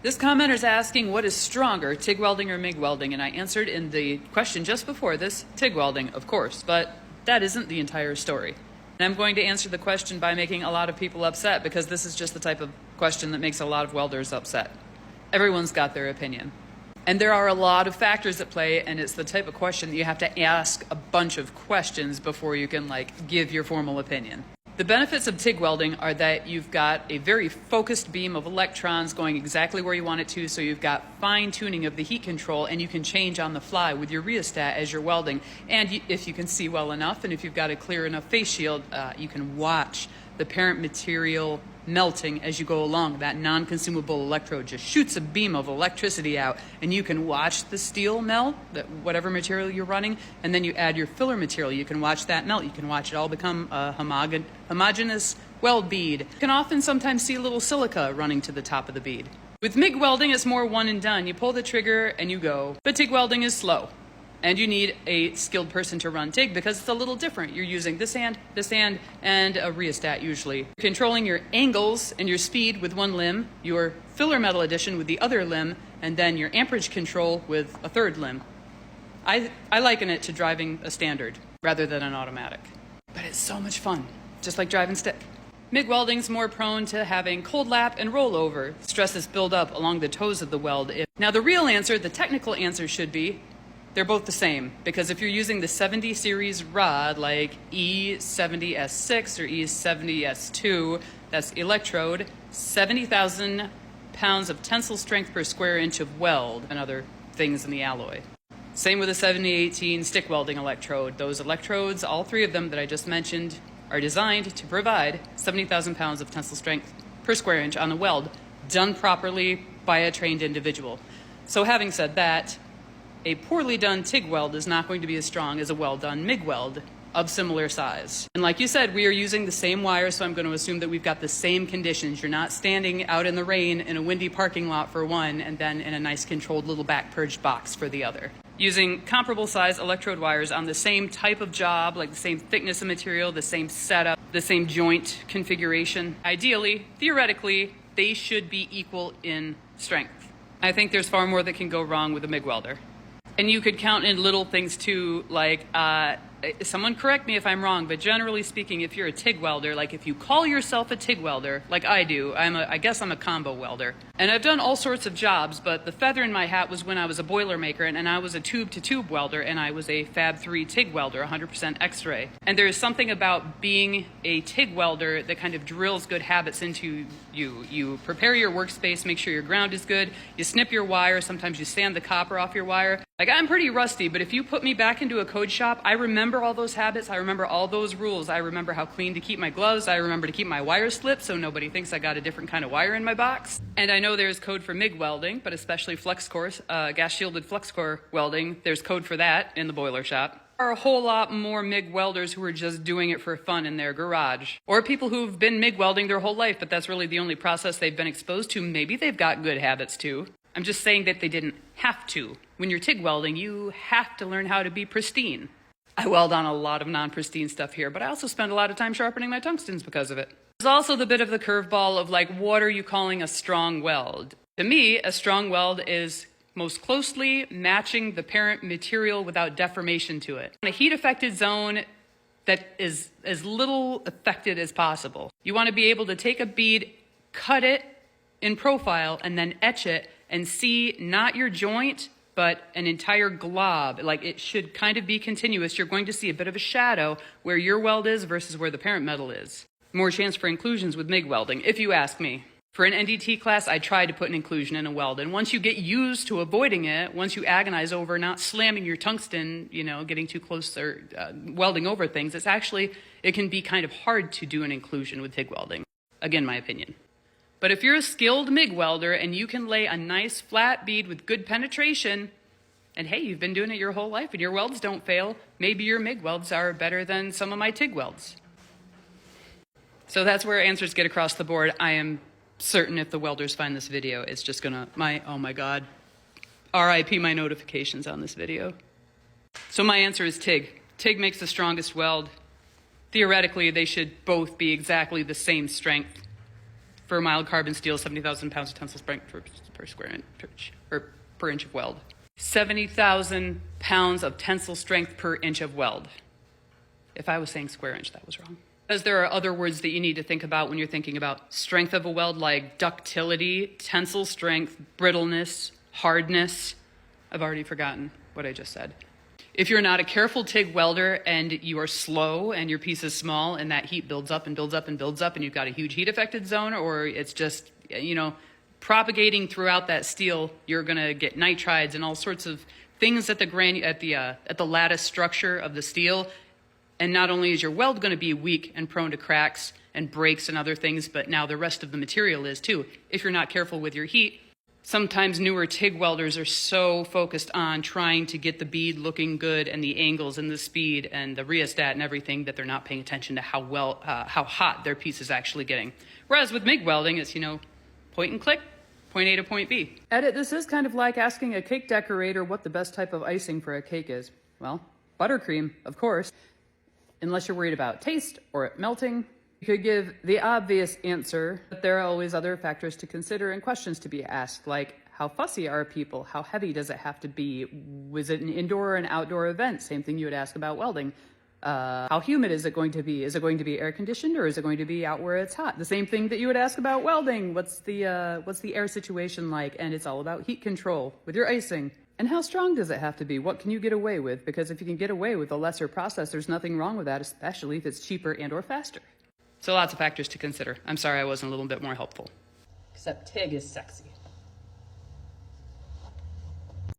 This commenter is asking what is stronger, TIG welding or MIG welding, and I answered in the question just before this, TIG welding, of course, but that isn't the entire story. And I'm going to answer the question by making a lot of people upset because this is just the type of question that makes a lot of welders upset. Everyone's got their opinion. And there are a lot of factors at play, and it's the type of question that you have to ask a bunch of questions before you can give your formal opinion. The benefits of TIG welding are that you've got a very focused beam of electrons going exactly where you want it to, so you've got fine tuning of the heat control, and you can change on the fly with your rheostat as you're welding. And if you can see well enough, and if you've got a clear enough face shield, you can watch the parent material melting as you go along. That non-consumable electrode just shoots a beam of electricity out, and you can watch the steel melt, whatever material you're running, and then you add your filler material. You can watch that melt. You can watch it all become a homogeneous weld bead. You can often sometimes see a little silica running to the top of the bead. With MIG welding, it's more one and done. You pull the trigger and you go. But TIG welding is slow. And you need a skilled person to run TIG because it's a little different. You're using this hand, and a rheostat usually. You're controlling your angles and your speed with one limb, your filler metal addition with the other limb, and then your amperage control with a third limb. I liken it to driving a standard rather than an automatic. But it's so much fun, just like driving stick. MIG welding's more prone to having cold lap and rollover. Stresses build up along the toes of the weld. Now the real answer, the technical answer should be, they're both the same, because if you're using the 70 series rod like E70S6 or E70S2, that's electrode, 70,000 pounds of tensile strength per square inch of weld and other things in the alloy. Same with a 7018 stick welding electrode. Those electrodes, all three of them that I just mentioned, are designed to provide 70,000 pounds of tensile strength per square inch on a weld, done properly by a trained individual. So having said that, a poorly done TIG weld is not going to be as strong as a well-done MIG weld of similar size. And like you said, we are using the same wire, so I'm going to assume that we've got the same conditions. You're not standing out in the rain in a windy parking lot for one, and then in a nice controlled little back purged box for the other. Using comparable size electrode wires on the same type of job, like the same thickness of material, the same setup, the same joint configuration. Ideally, theoretically, they should be equal in strength. I think there's far more that can go wrong with a MIG welder. And you could count in little things too, like, someone correct me if I'm wrong, but generally speaking, if you're a TIG welder, like if you call yourself a TIG welder, like I do, I guess I'm a combo welder. And I've done all sorts of jobs, but the feather in my hat was when I was a boilermaker, and I was a tube-to-tube welder, and I was a Fab 3 TIG welder, 100% X-ray. And there is something about being a TIG welder that kind of drills good habits into you. You prepare your workspace, make sure your ground is good, you snip your wire, sometimes you sand the copper off your wire. Like, I'm pretty rusty, but if you put me back into a code shop, I remember all those habits, I remember all those rules, I remember how clean to keep my gloves, I remember to keep my wire slipped so nobody thinks I got a different kind of wire in my box. And I know there's code for MIG welding, but especially flux core, gas-shielded flux core welding, there's code for that in the boiler shop. There are a whole lot more MIG welders who are just doing it for fun in their garage. Or people who've been MIG welding their whole life, but that's really the only process they've been exposed to. Maybe they've got good habits too. I'm just saying that they didn't have to. When you're TIG welding, you have to learn how to be pristine. I weld on a lot of non-pristine stuff here, but I also spend a lot of time sharpening my tungstens because of it. There's also the bit of the curveball of like, what are you calling a strong weld? To me, a strong weld is most closely matching the parent material without deformation to it. In a heat-affected zone that is as little affected as possible. You want to be able to take a bead, cut it in profile, and then etch it and see not your joint, but an entire glob. Like, it should kind of be continuous. You're going to see a bit of a shadow where your weld is versus where the parent metal is. More chance for inclusions with MIG welding, if you ask me. For an NDT class, I try to put an inclusion in a weld, and once you get used to avoiding it, once you agonize over not slamming your tungsten, getting too close or welding over things, it can be kind of hard to do an inclusion with TIG welding. Again, my opinion. But if you're a skilled MIG welder and you can lay a nice flat bead with good penetration, and hey, you've been doing it your whole life and your welds don't fail, maybe your MIG welds are better than some of my TIG welds. So that's where answers get across the board. I am certain if the welders find this video, it's just gonna, oh my God, RIP my notifications on this video. So my answer is TIG. TIG makes the strongest weld. Theoretically, they should both be exactly the same strength. For mild carbon steel, 70,000 pounds of tensile strength per square inch, or per inch of weld. 70,000 pounds of tensile strength per inch of weld. If I was saying square inch, that was wrong. Because there are other words that you need to think about when you're thinking about strength of a weld, like ductility, tensile strength, brittleness, hardness. I've already forgotten what I just said. If you're not a careful TIG welder and you are slow and your piece is small and that heat builds up and builds up and builds up and you've got a huge heat affected zone, or it's just, propagating throughout that steel, you're going to get nitrides and all sorts of things at the lattice structure of the steel. And not only is your weld going to be weak and prone to cracks and breaks and other things, but now the rest of the material is too. If you're not careful with your heat, sometimes newer TIG welders are so focused on trying to get the bead looking good and the angles and the speed and the rheostat and everything that they're not paying attention to how hot their piece is actually getting. Whereas with MIG welding, it's, point and click, point A to point B. Edit, this is kind of like asking a cake decorator what the best type of icing for a cake is. Well, buttercream, of course. Unless you're worried about taste or it melting. You could give the obvious answer, but there are always other factors to consider and questions to be asked, like how fussy are people? How heavy does it have to be? Was it an indoor or an outdoor event? Same thing you would ask about welding. How humid is it going to be? Is it going to be air conditioned or is it going to be out where it's hot? The same thing that you would ask about welding. What's the air situation like? And it's all about heat control with your icing. And how strong does it have to be? What can you get away with? Because if you can get away with a lesser process, there's nothing wrong with that, especially if it's cheaper and or faster. So lots of factors to consider. I'm sorry I wasn't a little bit more helpful. Except TIG is sexy.